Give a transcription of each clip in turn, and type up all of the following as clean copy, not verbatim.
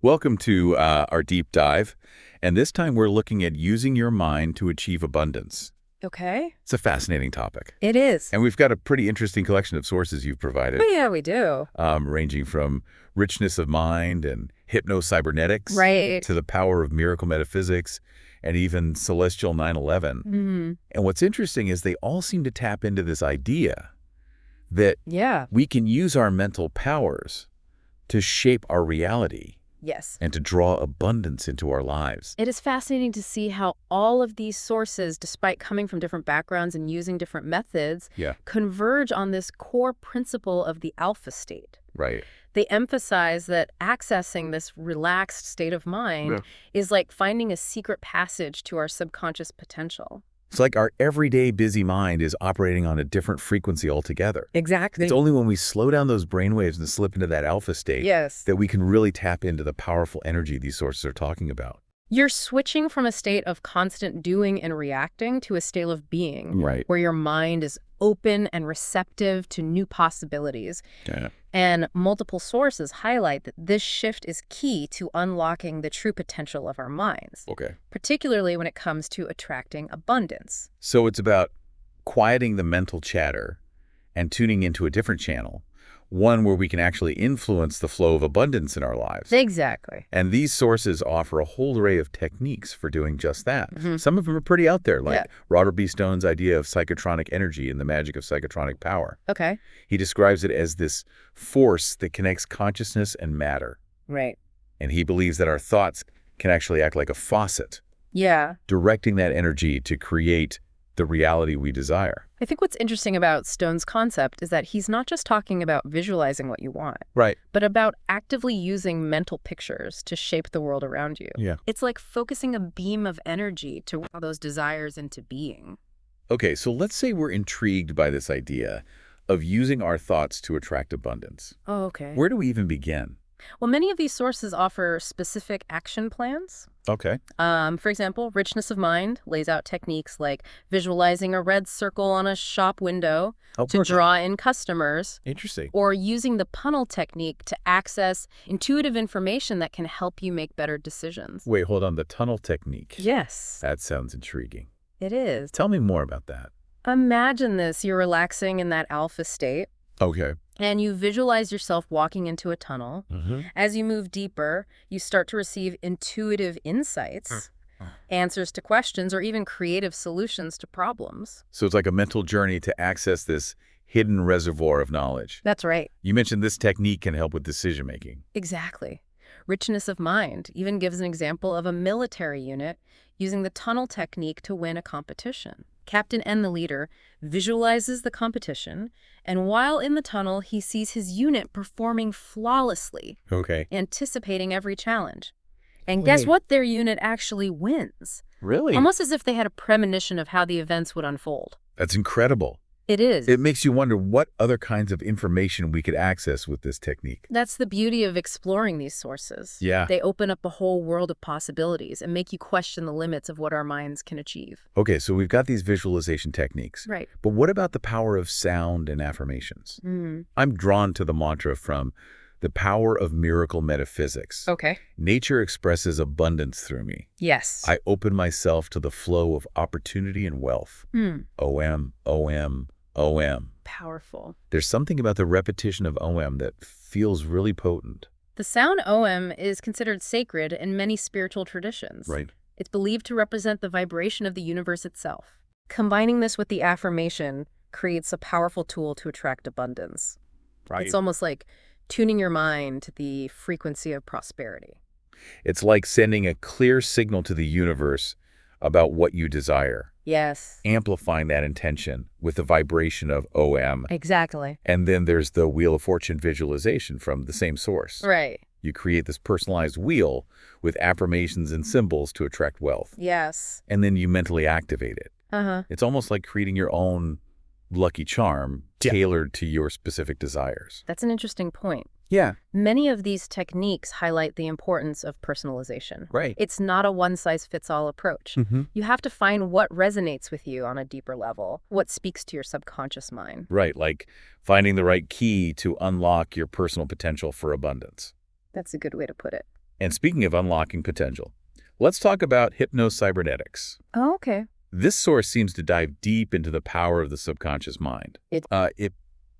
Welcome to our deep dive, and this time we're looking at using your mind to achieve abundance. Okay. It's a fascinating topic, It is. and we've got a pretty interesting collection of sources you've provided, Oh, yeah, we do. ranging from richness of mind and hypno-cybernetics Right. to the power of miracle metaphysics and even celestial 9/11. Hmm. And what's interesting is they all seem to tap into this idea that Yeah. we can use our mental powers to shape our reality Yes. and to draw abundance into our lives. It is fascinating to see how all of these sources, despite coming from different backgrounds and using different methods, Yeah, converge on this core principle of the alpha state. right. They emphasize that accessing this relaxed state of mind is like finding a secret passage to our subconscious potential. It's like our everyday busy mind is operating on a different frequency altogether. Exactly. It's only when we slow down those brainwaves and slip into that alpha state Yes. that we can really tap into the powerful energy these sources are talking about. You're switching from a state of constant doing and reacting to a state of being, Right. where your mind is open and receptive to new possibilities. Yeah. And multiple sources highlight that this shift is key to unlocking the true potential of our minds, Okay. particularly when it comes to attracting abundance. So it's about quieting the mental chatter and tuning into a different channel, one where we can actually influence the flow of abundance in our lives. Exactly. And these sources offer a whole array of techniques for doing just that. Mhm. Some of them are pretty out there, like Yeah. Robert B. Stone's idea of psychotronic energy and the magic of psychotronic power. Okay. He describes it as this force that connects consciousness and matter. Right. And he believes that our thoughts can actually act like a faucet, Yeah. directing that energy to create the reality we desire. I think what's interesting about Stone's concept is that he's not just talking about visualizing what you want, Right. but about actively using mental pictures to shape the world around you. Yeah. It's like focusing a beam of energy to wow those desires into being. Okay, so let's say we're intrigued by this idea of using our thoughts to attract abundance. Oh, okay. Where do we even begin? Well, many of these sources offer specific action plans. Okay. For example, Richness of Mind lays out techniques like visualizing a red circle on a shop window Oh, to perfect. draw in customers, Interesting. or using the funnel technique to access intuitive information that can help you make better decisions. Wait, hold on. The tunnel technique. Yes, That sounds intriguing. it is. Tell me more about that. Imagine this. You're relaxing in that alpha state, Okay. and you visualize yourself walking into a tunnel. As you move deeper, you start to receive intuitive insights, answers to questions, or even creative solutions to problems. So it's like a mental journey to access this hidden reservoir of knowledge. That's right. You mentioned this technique can help with decision making. Exactly. Richness of Mind even gives an example of a military unit using the tunnel technique to win a competition. Captain N, the leader, visualizes the competition, and while in the tunnel, he sees his unit performing flawlessly, Okay. anticipating every challenge. And guess Wait. what? Their unit actually wins. Really? Almost as if they had a premonition of how the events would unfold. That's incredible. It is. It makes you wonder what other kinds of information we could access with this technique. That's the beauty of exploring these sources. Yeah. They open up a whole world of possibilities and make you question the limits of what our minds can achieve. Okay, so we've got these visualization techniques. Right. But what about the power of sound and affirmations? I'm drawn to the mantra from the power of miracle metaphysics. Okay. Nature expresses abundance through me. Yes. I open myself to the flow of opportunity and wealth. OM, OM, OM. Powerful. There's something about the repetition of OM that feels really potent. The sound OM is considered sacred in many spiritual traditions. Right. It's believed to represent the vibration of the universe itself. Combining this with the affirmation creates a powerful tool to attract abundance. It's almost like tuning your mind to the frequency of prosperity. It's like sending a clear signal to the universe about what you desire, Yes. amplifying that intention with the vibration of OM. Exactly. And then there's the Wheel of Fortune visualization from the same source. Right. You create this personalized wheel with affirmations and symbols to attract wealth. Yes. And then you mentally activate it. Uh-huh. It's almost like creating your own lucky charm tailored to your specific desires. That's an interesting point. Yeah. Many of these techniques highlight the importance of personalization. Right. It's not a one-size-fits-all approach. You have to find what resonates with you on a deeper level, what speaks to your subconscious mind. Right, like finding the right key to unlock your personal potential for abundance. That's a good way to put it. And speaking of unlocking potential, let's talk about hypno-cybernetics. Oh, okay. This source seems to dive deep into the power of the subconscious mind. It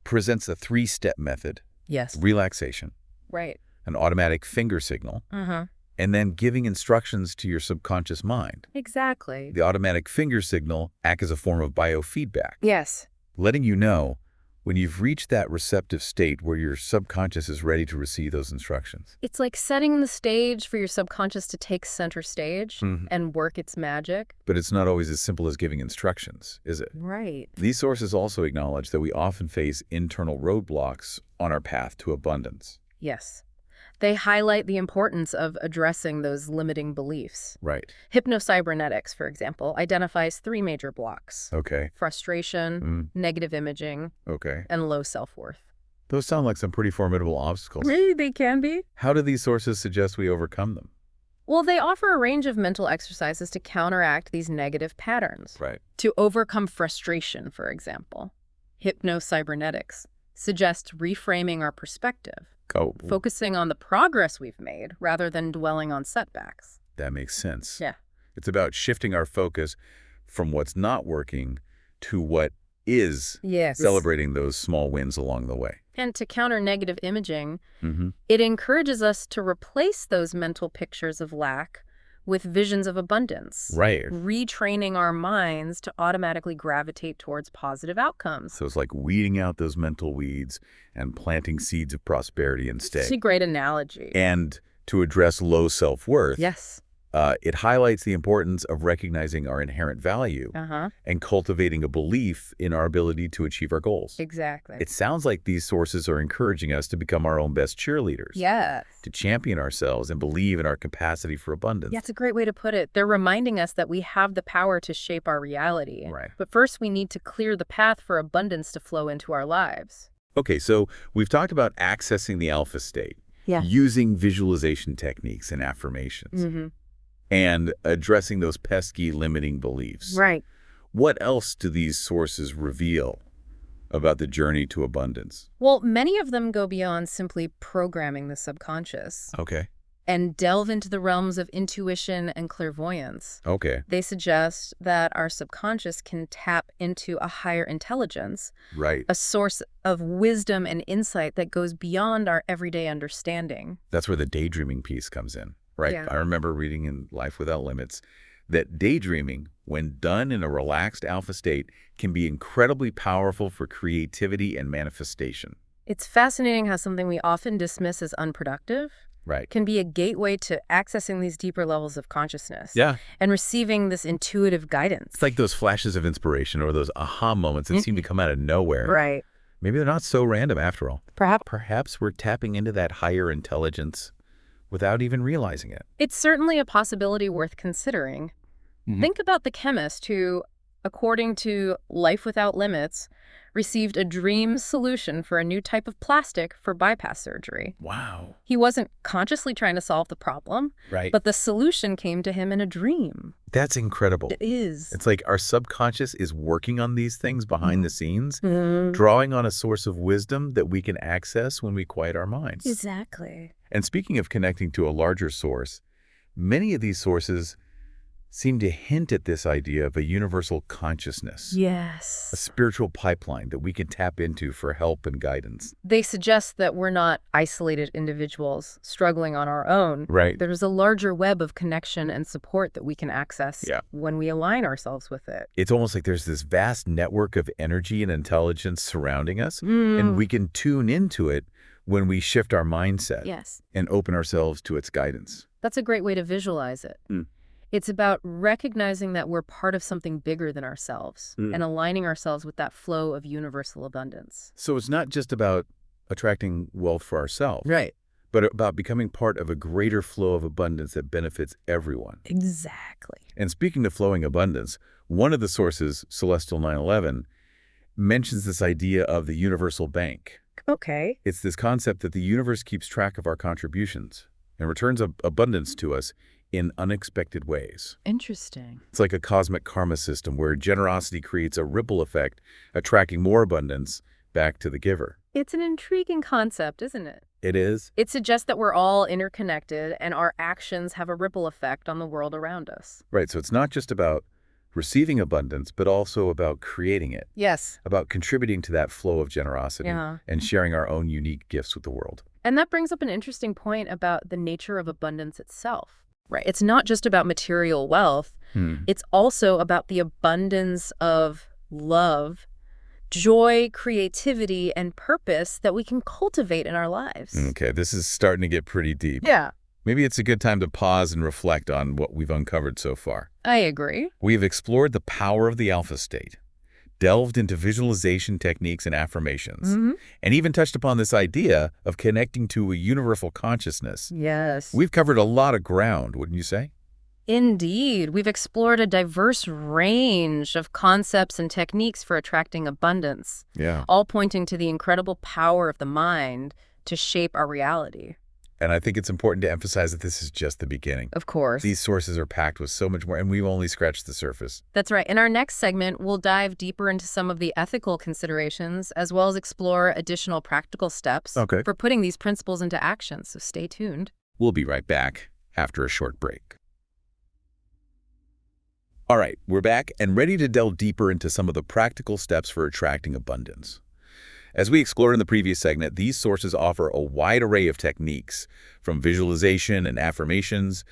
presents a 3-step method: Yes. relaxation, Right. an automatic finger signal, Uh-huh. and then giving instructions to your subconscious mind. Exactly. The automatic finger signal acts as a form of biofeedback, Yes. letting you know when you've reached that receptive state where your subconscious is ready to receive those instructions. It's like setting the stage for your subconscious to take center stage Mhm. and work its magic. But it's not always as simple as giving instructions, is it? Right. These sources also acknowledge that we often face internal roadblocks on our path to abundance. Yes. They highlight the importance of addressing those limiting beliefs. Right. Hypno-cybernetics, for example, identifies 3 major blocks: Okay. frustration, negative imaging, Okay. and low self-worth. Those sound like some pretty formidable obstacles. Really, they can be. How do these sources suggest we overcome them? Well, they offer a range of mental exercises to counteract these negative patterns. Right. To overcome frustration, for example, hypno-cybernetics suggests reframing our perspective, Oh, focusing on the progress we've made rather than dwelling on setbacks. that makes sense. Yeah. It's about shifting our focus from what's not working to what is, Yes. celebrating those small wins along the way. And to counter negative imaging, Mm-hmm. it encourages us to replace those mental pictures of lack with visions of abundance, Right. retraining our minds to automatically gravitate towards positive outcomes. So it's like weeding out those mental weeds and planting seeds of prosperity instead. It's a great analogy. And to address low self-worth, Yes. it highlights the importance of recognizing our inherent value Uh-huh. and cultivating a belief in our ability to achieve our goals. Exactly. It sounds like these sources are encouraging us to become our own best cheerleaders, Yes. to champion ourselves and believe in our capacity for abundance. Yeah, it's a great way to put it. They're reminding us that we have the power to shape our reality. Right. But first, we need to clear the path for abundance to flow into our lives. Okay, so we've talked about accessing the alpha state, Yeah. using visualization techniques and affirmations, Mm-hmm. and addressing those pesky limiting beliefs. Right. What else do these sources reveal about the journey to abundance? Well, many of them go beyond simply programming the subconscious Okay. and delve into the realms of intuition and clairvoyance. Okay. They suggest that our subconscious can tap into a higher intelligence, Right. a source of wisdom and insight that goes beyond our everyday understanding. That's where the daydreaming piece comes in, right? Yeah. I remember reading in Life Without Limits that daydreaming, when done in a relaxed alpha state, can be incredibly powerful for creativity and manifestation. It's fascinating how something we often dismiss as unproductive Right. can be a gateway to accessing these deeper levels of consciousness. Yeah. And receiving this intuitive guidance. It's like those flashes of inspiration or those aha moments that seem to come out of nowhere. Right. Maybe they're not so random after all. Perhaps. Perhaps we're tapping into that higher intelligence without even realizing it. It's certainly a possibility worth considering. Mhm. Think about the chemist who, according to Life Without Limits, received a dream solution for a new type of plastic for bypass surgery. Wow. He wasn't consciously trying to solve the problem, Right. but the solution came to him in a dream. That's incredible. It is. It's like our subconscious is working on these things behind the scenes, Mhm. drawing on a source of wisdom that we can access when we quiet our minds. Exactly. And speaking of connecting to a larger source, many of these sources seem to hint at this idea of a universal consciousness, a Yes. spiritual pipeline that we can tap into for help and guidance. They suggest that we're not isolated individuals struggling on our own. Right. There's a larger web of connection and support that we can access Yeah. when we align ourselves with it. It's almost like there's this vast network of energy and intelligence surrounding us, Mm. and we can tune into it when we shift our mindset Yes. and open ourselves to its guidance. That's a great way to visualize it. Mm. It's about recognizing that we're part of something bigger than ourselves and aligning ourselves with that flow of universal abundance. So it's not just about attracting wealth for ourselves, Right. but about becoming part of a greater flow of abundance that benefits everyone. Exactly. And speaking of flowing abundance, one of the sources, Celestial 911, mentions this idea of the universal bank. Okay. It's this concept that the universe keeps track of our contributions and returns abundance to us in unexpected ways. Interesting. It's like a cosmic karma system where generosity creates a ripple effect, attracting more abundance back to the giver. It's an intriguing concept, isn't it? It is? It suggests that we're all interconnected and our actions have a ripple effect on the world around us. Right, so it's not just about receiving abundance, but also about creating it, Yes. about contributing to that flow of generosity Yeah. and sharing our own unique gifts with the world. And that brings up an interesting point about the nature of abundance itself. Right. It's not just about material wealth. It's also about the abundance of love, joy, creativity, and purpose that we can cultivate in our lives. Okay, this is starting to get pretty deep. Yeah, Maybe it's a good time to pause and reflect on what we've uncovered so far. I agree. We've explored the power of the alpha state, delved into visualization techniques and affirmations, and even touched upon this idea of connecting to a universal consciousness. Yes. We've covered a lot of ground, wouldn't you say? Indeed, we've explored a diverse range of concepts and techniques for attracting abundance, Yeah. all pointing to the incredible power of the mind to shape our reality. And I think it's important to emphasize that this is just the beginning. Of course. These sources are packed with so much more, and we've only scratched the surface. That's right. In our next segment, we'll dive deeper into some of the ethical considerations, as well as explore additional practical steps for putting these principles into action. So stay tuned. We'll be right back after a short break. All right, we're back and ready to delve deeper into some of the practical steps for attracting abundance. As we explored in the previous segment, these sources offer a wide array of techniques, from visualization and affirmations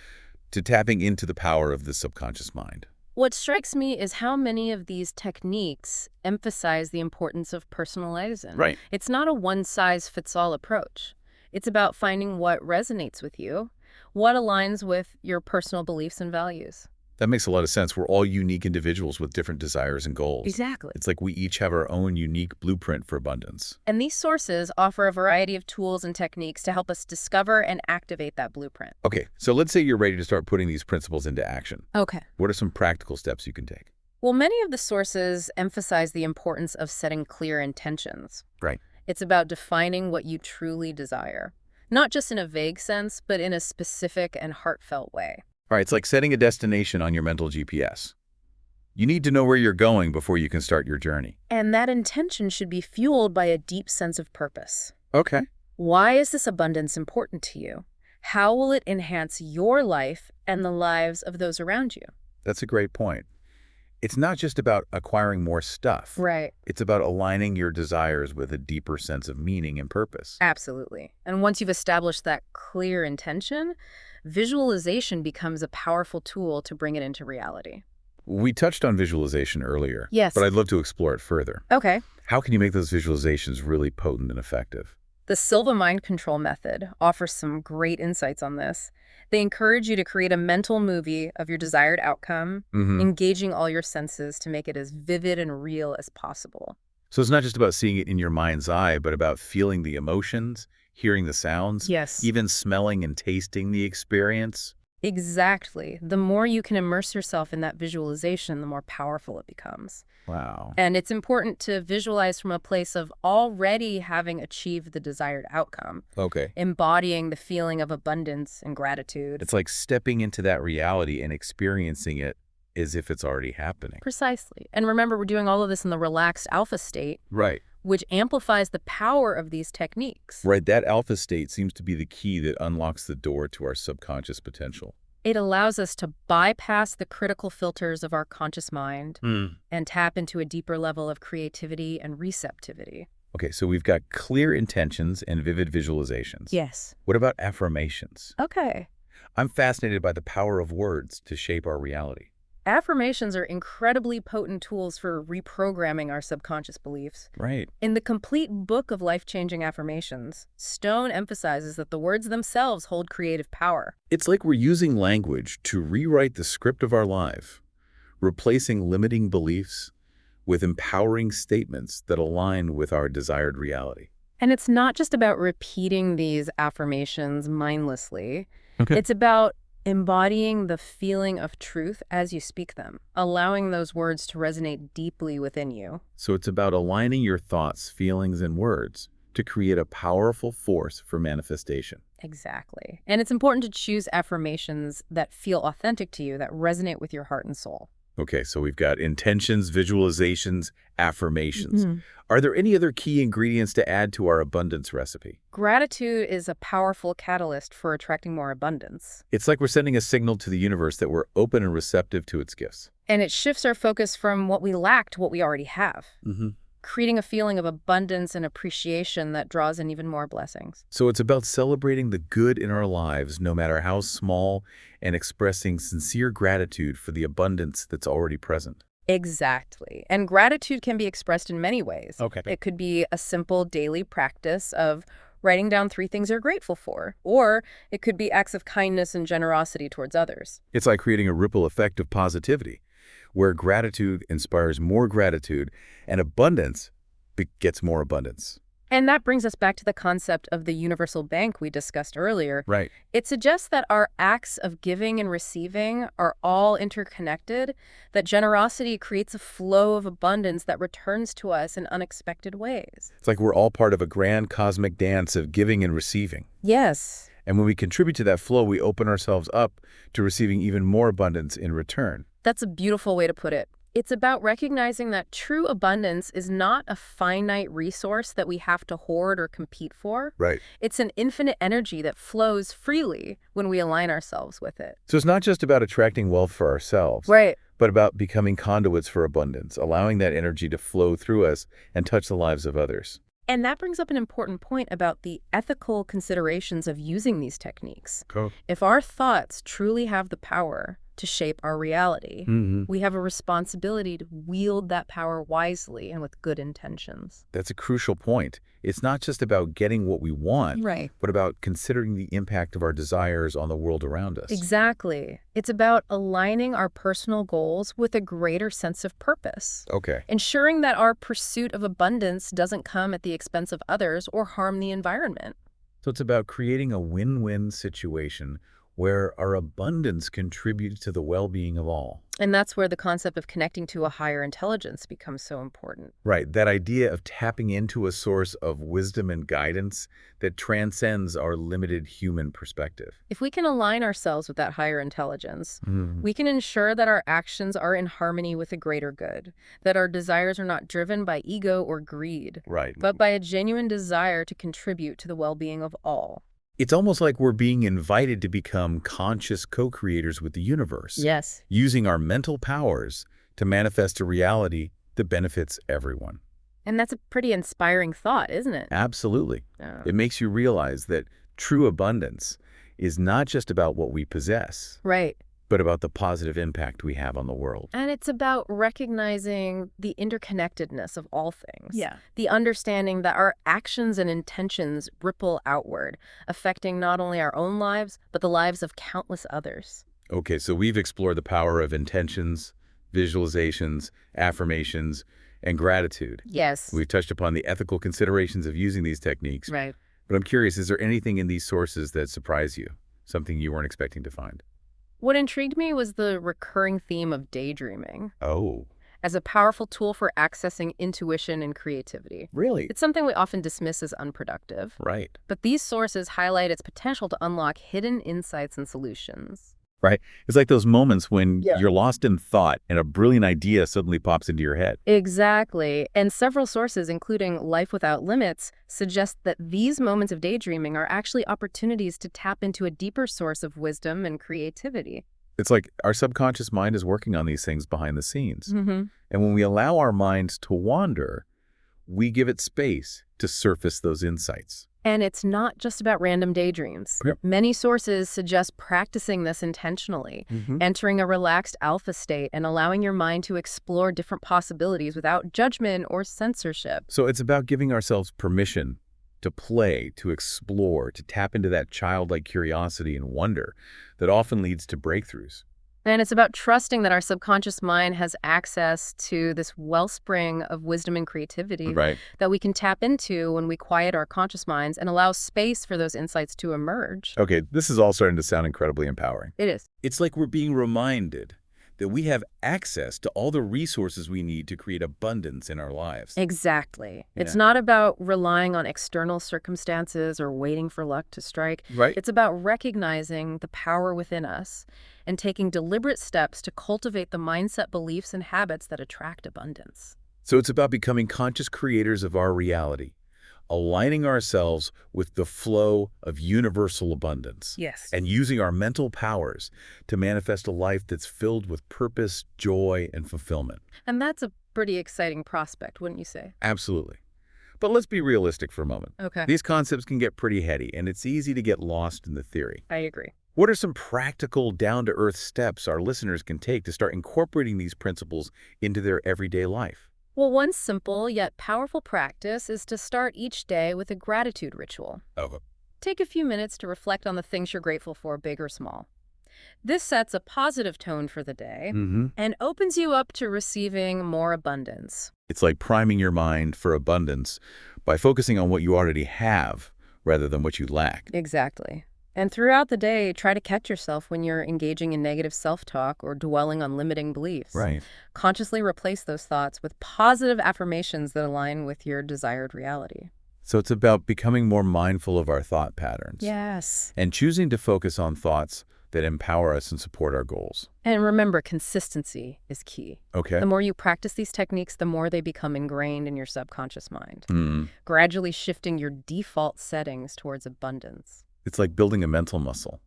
to tapping into the power of the subconscious mind. What strikes me is how many of these techniques emphasize the importance of personalizing. Right. It's not a one-size-fits-all approach. It's about finding what resonates with you, what aligns with your personal beliefs and values. That makes a lot of sense. We're all unique individuals with different desires and goals. Exactly. It's like we each have our own unique blueprint for abundance. And these sources offer a variety of tools and techniques to help us discover and activate that blueprint. Okay, so let's say you're ready to start putting these principles into action. Okay. What are some practical steps you can take? Well, many of the sources emphasize the importance of setting clear intentions. Right. It's about defining what you truly desire, not just in a vague sense, but in a specific and heartfelt way. All right, it's like setting a destination on your mental GPS. You need to know where you're going before you can start your journey. And that intention should be fueled by a deep sense of purpose. Okay. Why is this abundance important to you? How will it enhance your life and the lives of those around you? That's a great point. It's not just about acquiring more stuff. Right. It's about aligning your desires with a deeper sense of meaning and purpose. Absolutely. And once you've established that clear intention, visualization becomes a powerful tool to bring it into reality. We touched on visualization earlier. Yes. But I'd love to explore it further. Okay. How can you make those visualizations really potent and effective? The Silva mind control method offers some great insights on this. They encourage you to create a mental movie of your desired outcome, engaging all your senses to make it as vivid and real as possible. So it's not just about seeing it in your mind's eye, but about feeling the emotions, hearing the sounds, Yes. even smelling and tasting the experience. Exactly. The more you can immerse yourself in that visualization, the more powerful it becomes. Wow. And it's important to visualize from a place of already having achieved the desired outcome, Okay. embodying the feeling of abundance and gratitude. It's like stepping into that reality and experiencing it as if it's already happening. Precisely. And remember, we're doing all of this in the relaxed alpha state, Right. which amplifies the power of these techniques. Right. That alpha state seems to be the key that unlocks the door to our subconscious potential. It allows us to bypass the critical filters of our conscious mind and tap into a deeper level of creativity and receptivity. Okay, so we've got clear intentions and vivid visualizations. Yes. What about affirmations? Okay. I'm fascinated by the power of words to shape our reality. Affirmations are incredibly potent tools for reprogramming our subconscious beliefs. Right. In the complete book of life-changing affirmations, Stone emphasizes that the words themselves hold creative power. It's like we're using language to rewrite the script of our life, replacing limiting beliefs with empowering statements that align with our desired reality. And it's not just about repeating these affirmations mindlessly. Okay. It's about embodying the feeling of truth as you speak them, allowing those words to resonate deeply within you. So it's about aligning your thoughts, feelings, and words to create a powerful force for manifestation. Exactly. And it's important to choose affirmations that feel authentic to you, that resonate with your heart and soul. Okay, so we've got intentions, visualizations, affirmations. Mhm. Are there any other key ingredients to add to our abundance recipe? Gratitude is a powerful catalyst for attracting more abundance. It's like we're sending a signal to the universe that we're open and receptive to its gifts. And it shifts our focus from what we lack to what we already have, hmm creating a feeling of abundance and appreciation that draws in even more blessings. So it's about celebrating the good in our lives, no matter how small, and expressing sincere gratitude for the abundance that's already present. Exactly. And gratitude can be expressed in many ways. Okay. It could be a simple daily practice of writing down 3 things you're grateful for, or it could be acts of kindness and generosity towards others. It's like creating a ripple effect of positivity, where gratitude inspires more gratitude and abundance begets more abundance. And that brings us back to the concept of the universal bank we discussed earlier. Right. It suggests that our acts of giving and receiving are all interconnected, that generosity creates a flow of abundance that returns to us in unexpected ways. It's like we're all part of a grand cosmic dance of giving and receiving. Yes. And when we contribute to that flow, we open ourselves up to receiving even more abundance in return. That's a beautiful way to put it. It's about recognizing that true abundance is not a finite resource that we have to hoard or compete for. Right. It's an infinite energy that flows freely when we align ourselves with it. So it's not just about attracting wealth for ourselves, Right. but about becoming conduits for abundance, allowing that energy to flow through us and touch the lives of others. And that brings up an important point about the ethical considerations of using these techniques. Cool. If our thoughts truly have the power to shape our reality, we have a responsibility to wield that power wisely and with good intentions. That's a crucial point. It's not just about getting what we want, Right. but about considering the impact of our desires on the world around us. Exactly. It's about aligning our personal goals with a greater sense of purpose, Okay. ensuring that our pursuit of abundance doesn't come at the expense of others or harm the environment. So it's about creating a win-win situation where our abundance contributes to the well-being of all. And that's where the concept of connecting to a higher intelligence becomes so important. Right, that idea of tapping into a source of wisdom and guidance that transcends our limited human perspective. If we can align ourselves with that higher intelligence, we can ensure that our actions are in harmony with a greater good, that our desires are not driven by ego or greed, Right. but by a genuine desire to contribute to the well-being of all. It's almost like we're being invited to become conscious co-creators with the universe, Yes. using our mental powers to manifest a reality that benefits everyone. And that's a pretty inspiring thought, isn't it? Absolutely. Uh, It makes you realize that true abundance is not just about what we possess, right. but about the positive impact we have on the world. And it's about recognizing the interconnectedness of all things. Yeah. The understanding that our actions and intentions ripple outward, affecting not only our own lives, but the lives of countless others. Okay, so we've explored the power of intentions, visualizations, affirmations, and gratitude. Yes. We've touched upon the ethical considerations of using these techniques. Right. But I'm curious, is there anything in these sources that surprised you? Something you weren't expecting to find? What intrigued me was the recurring theme of daydreaming Oh, as a powerful tool for accessing intuition and creativity. really? It's something we often dismiss as unproductive, Right. but these sources highlight its potential to unlock hidden insights and solutions. Right. It's like those moments when Yeah. you're lost in thought and a brilliant idea suddenly pops into your head. Exactly. And several sources, including Life Without Limits, suggest that these moments of daydreaming are actually opportunities to tap into a deeper source of wisdom and creativity. It's like our subconscious mind is working on these things behind the scenes. Mm-hmm. And when we allow our minds to wander, we give it space to surface those insights. And it's not just about random daydreams. Yep. Many sources suggest practicing this intentionally, entering a relaxed alpha state and allowing your mind to explore different possibilities without judgment or censorship. So it's about giving ourselves permission to play, to explore, to tap into that childlike curiosity and wonder that often leads to breakthroughs. And it's about trusting that our subconscious mind has access to this wellspring of wisdom and creativity Right. that we can tap into when we quiet our conscious minds and allow space for those insights to emerge. Okay, this is all starting to sound incredibly empowering. It is. It's like we're being reminded that we have access to all the resources we need to create abundance in our lives. Exactly. It's Yeah. not about relying on external circumstances or waiting for luck to strike. Right. It's about recognizing the power within us and taking deliberate steps to cultivate the mindset, beliefs, and habits that attract abundance. So it's about becoming conscious creators of our reality, aligning ourselves with the flow of universal abundance, Yes. and using our mental powers to manifest a life that's filled with purpose, joy, and fulfillment. And that's a pretty exciting prospect, wouldn't you say? Absolutely. But let's be realistic for a moment. Okay. These concepts can get pretty heady, and it's easy to get lost in the theory. I agree. What are some practical, down-to-earth steps our listeners can take to start incorporating these principles into their everyday life? Well, one simple yet powerful practice is to start each day with a gratitude ritual. Okay. Take a few minutes to reflect on the things you're grateful for, big or small. This sets a positive tone for the day and opens you up to receiving more abundance. It's like priming your mind for abundance by focusing on what you already have rather than what you lack. Exactly. And throughout the day, try to catch yourself when you're engaging in negative self-talk or dwelling on limiting beliefs. Right. Consciously replace those thoughts with positive affirmations that align with your desired reality. So it's about becoming more mindful of our thought patterns. Yes. And choosing to focus on thoughts that empower us and support our goals. And remember, consistency is key. Okay. The more you practice these techniques, the more they become ingrained in your subconscious mind, Mm. gradually shifting your default settings towards abundance. It's like building a mental muscle,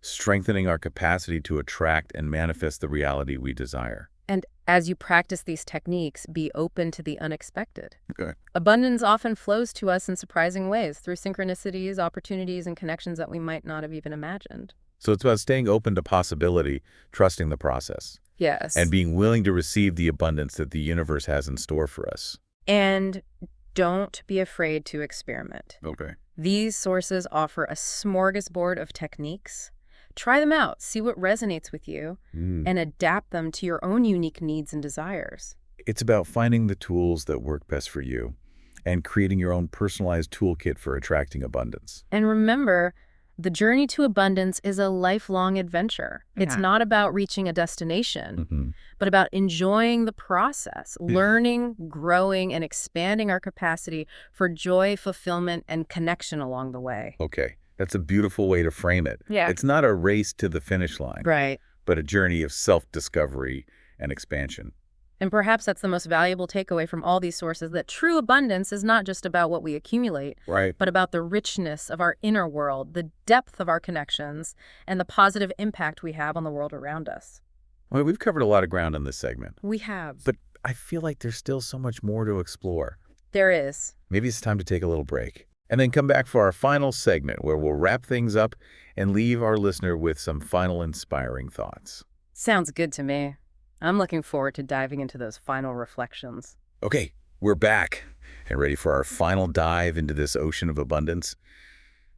strengthening our capacity to attract and manifest the reality we desire. And as you practice these techniques, be open to the unexpected. Okay. Abundance often flows to us in surprising ways through synchronicities, opportunities, and connections that we might not have even imagined. So it's about staying open to possibility, trusting the process, Yes. and being willing to receive the abundance that the universe has in store for us. And don't be afraid to experiment. Okay. These sources offer a smorgasbord of techniques. Try them out, see what resonates with you, and adapt them to your own unique needs and desires. It's about finding the tools that work best for you and creating your own personalized toolkit for attracting abundance. And remember, the journey to abundance is a lifelong adventure. It's not about reaching a destination, but about enjoying the process, learning, growing, and expanding our capacity for joy, fulfillment, and connection along the way. Okay. That's a beautiful way to frame it. Yeah. It's not a race to the finish line, Right. but a journey of self-discovery and expansion. And perhaps that's the most valuable takeaway from all these sources, that true abundance is not just about what we accumulate, Right. but about the richness of our inner world, the depth of our connections, and the positive impact we have on the world around us. Well, we've covered a lot of ground in this segment, We have. but I feel like there's still so much more to explore. There is. Maybe it's time to take a little break and then come back for our final segment where we'll wrap things up and leave our listener with some final inspiring thoughts. Sounds good to me. I'm looking forward to diving into those final reflections. Okay, we're back and ready for our final dive into this ocean of abundance.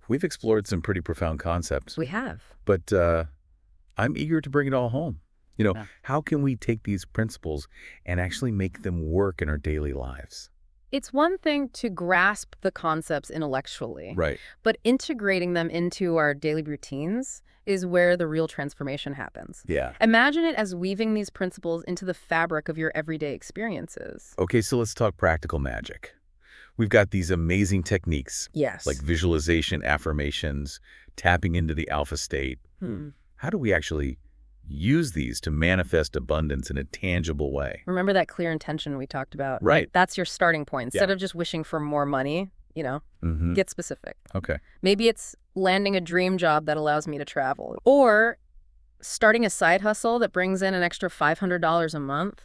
We've explored some pretty profound concepts, We have. but I'm eager to bring it all home. Yeah. How can we take these principles and actually make them work in our daily lives? It's one thing to grasp the concepts intellectually, Right. but integrating them into our daily routines is where the real transformation happens. Yeah. Imagine it as weaving these principles into the fabric of your everyday experiences. Okay, so let's talk practical magic. We've got these amazing techniques Yes. like visualization, affirmations, tapping into the alpha state. How do we actually use these to manifest abundance in a tangible way? Remember that clear intention we talked about? Right. That's your starting point. Instead of just wishing for more money, get specific. Okay. Maybe it's landing a dream job that allows me to travel, or starting a side hustle that brings in an extra $500 a month.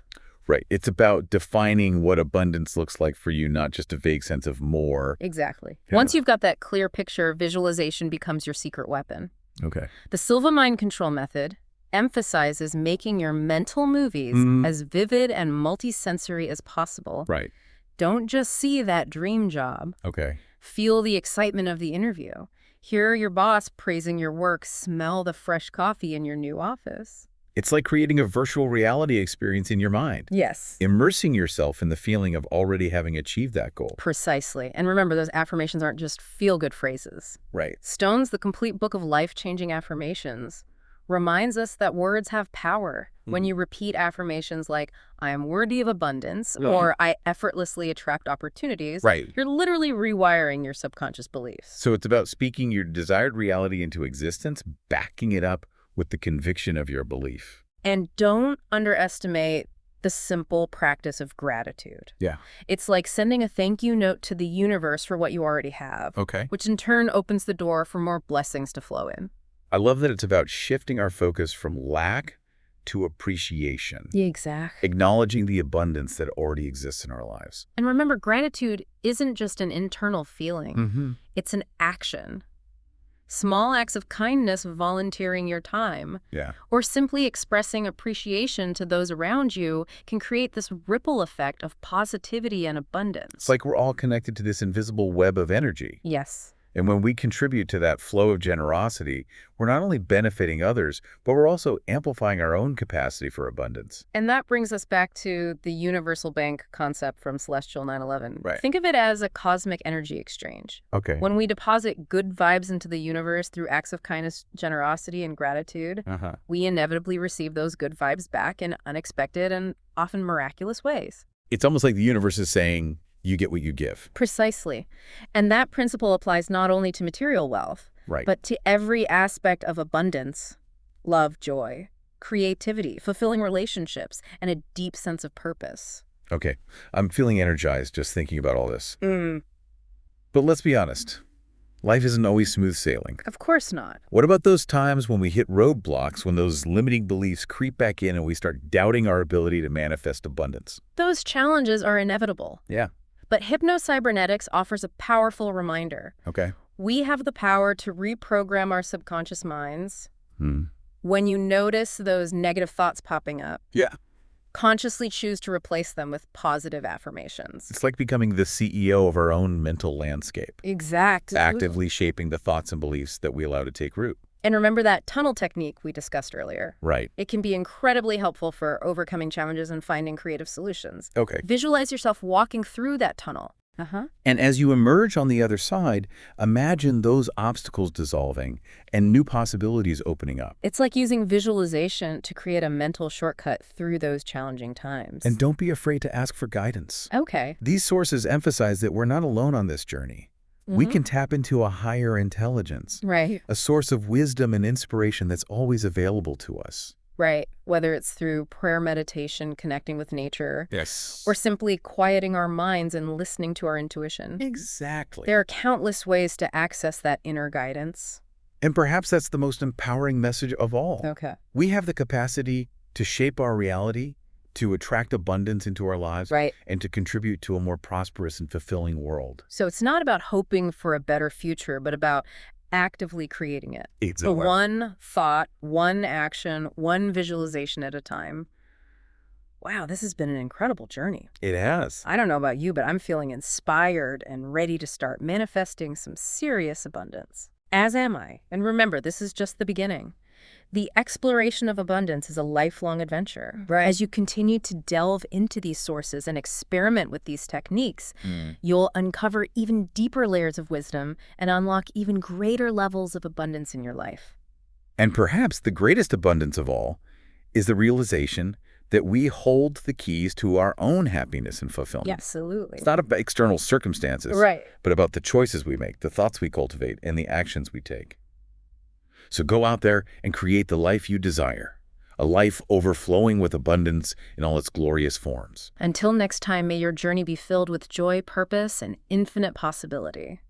Right. It's about defining what abundance looks like for you, not just a vague sense of more. Exactly. Yeah. Once you've got that clear picture, visualization becomes your secret weapon. Okay. The Silva mind control method emphasizes making your mental movies as vivid and multisensory as possible. Right. Don't just see that dream job. Okay. Feel the excitement of the interview. Hear your boss praising your work. Smell the fresh coffee in your new office. It's like creating a virtual reality experience in your mind, Yes. immersing yourself in the feeling of already having achieved that goal. Precisely. And remember, those affirmations aren't just feel-good phrases. Right. Stone's The Complete Book of Life-Changing Affirmations reminds us that words have power. When you repeat affirmations like, I am worthy of abundance, or I effortlessly attract opportunities, Right. you're literally rewiring your subconscious beliefs. So it's about speaking your desired reality into existence, backing it up with the conviction of your belief. And don't underestimate the simple practice of gratitude. Yeah. It's like sending a thank you note to the universe for what you already have, Okay. which in turn opens the door for more blessings to flow in. I love that it's about shifting our focus from lack to appreciation, Exactly. acknowledging the abundance that already exists in our lives. And remember, gratitude isn't just an internal feeling. It's an action. Small acts of kindness, volunteering your time, Yeah. or simply expressing appreciation to those around you can create this ripple effect of positivity and abundance. It's like we're all connected to this invisible web of energy. Yes. And when we contribute to that flow of generosity, we're not only benefiting others, but we're also amplifying our own capacity for abundance. And that brings us back to the universal bank concept from Celestial 9/11. Right. Think of it as a cosmic energy exchange. Okay. When we deposit good vibes into the universe through acts of kindness, generosity, and gratitude, we inevitably receive those good vibes back in unexpected and often miraculous ways. It's almost like the universe is saying, you get what you give. Precisely. And that principle applies not only to material wealth, Right. but to every aspect of abundance: love, joy, creativity, fulfilling relationships, and a deep sense of purpose. Okay. I'm feeling energized just thinking about all this. But let's be honest. Life isn't always smooth sailing. Of course not. What about those times when we hit roadblocks, when those limiting beliefs creep back in and we start doubting our ability to manifest abundance? Those challenges are inevitable. Yeah. But hypnocybernetics offers a powerful reminder. Okay. We have the power to reprogram our subconscious minds. Hmm. When you notice those negative thoughts popping up, Yeah. consciously choose to replace them with positive affirmations. It's like becoming the CEO of our own mental landscape, Exactly. actively shaping the thoughts and beliefs that we allow to take root. And remember that tunnel technique we discussed earlier. Right. It can be incredibly helpful for overcoming challenges and finding creative solutions. Okay. Visualize yourself walking through that tunnel. And as you emerge on the other side, imagine those obstacles dissolving and new possibilities opening up. It's like using visualization to create a mental shortcut through those challenging times. And don't be afraid to ask for guidance. Okay. These sources emphasize that we're not alone on this journey. We can tap into a higher intelligence, Right. a source of wisdom and inspiration that's always available to us. Right. Whether it's through prayer, meditation, connecting with nature, Yes. or simply quieting our minds and listening to our intuition. Exactly. There are countless ways to access that inner guidance. And perhaps that's the most empowering message of all. Okay. We have the capacity to shape our reality, to attract abundance into our lives, Right. and to contribute to a more prosperous and fulfilling world. So it's not about hoping for a better future, but about actively creating it. So Exactly. one thought, one action, one visualization at a time. Wow, this has been an incredible journey. It has. I don't know about you, but I'm feeling inspired and ready to start manifesting some serious abundance. As am I. And remember, this is just the beginning. The exploration of abundance is a lifelong adventure. Right. As you continue to delve into these sources and experiment with these techniques, you'll uncover even deeper layers of wisdom and unlock even greater levels of abundance in your life. And perhaps the greatest abundance of all is the realization that we hold the keys to our own happiness and fulfillment. Absolutely. It's not about external circumstances, Right. but about the choices we make, the thoughts we cultivate, and the actions we take. So go out there and create the life you desire, a life overflowing with abundance in all its glorious forms. Until next time, may your journey be filled with joy, purpose, and infinite possibility.